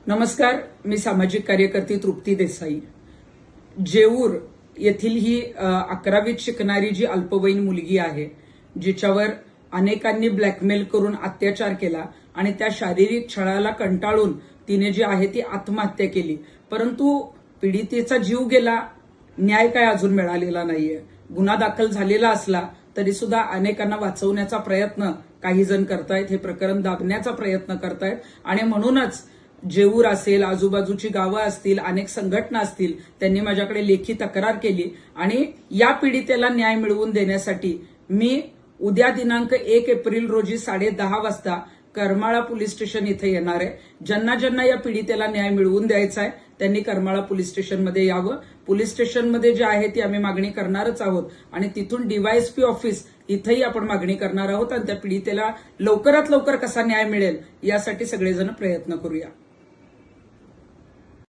नमस्कार, मी सामाजिक कार्यकर्ती तृप्ती देसाई. जेऊर येथील ही 11वीत शिकणारी जी अल्पवयीन मुलगी आहे, जिच्यावर अनेकांनी ब्लॅकमेल करून अत्याचार केला आणि त्या शारीरिक छळाला कंटाळून तिने जी आहे ती आत्महत्या केली. परंतु पीडितेचा जीव गेला, न्याय काय अजून मिळालेला नाहीये. गुन्हा दाखल झालेला असला तरी सुद्धा अनेकांना वाचवण्याचा प्रयत्न काही जण करतायत, हे प्रकरण दाबण्याचा प्रयत्न करतायत आणि म्हणूनच जेऊर असेल, आजूबाजूची गावं असतील, अनेक संघटना असतील, त्यांनी माझ्याकडे लेखी तक्रार केली आणि या पीडितेला न्याय मिळवून देण्यासाठी मी उद्या दिनांक 1 एप्रिल रोजी 10:30 वाजता करमाळा पोलीस स्टेशन इथे येणार आहे. ज्यांना ज्यांना या पीडितेला न्याय मिळवून द्यायचा आहे त्यांनी करमाळा पोलीस स्टेशनमध्ये यावं. पोलीस स्टेशनमध्ये जे आहे ती आम्ही मागणी करणारच आहोत आणि तिथून डीवायएसपी ऑफिस इथेही आपण मागणी करणार आहोत आणि त्या पीडितेला लवकरात लवकर कसा न्याय मिळेल यासाठी सगळेजण प्रयत्न करूया.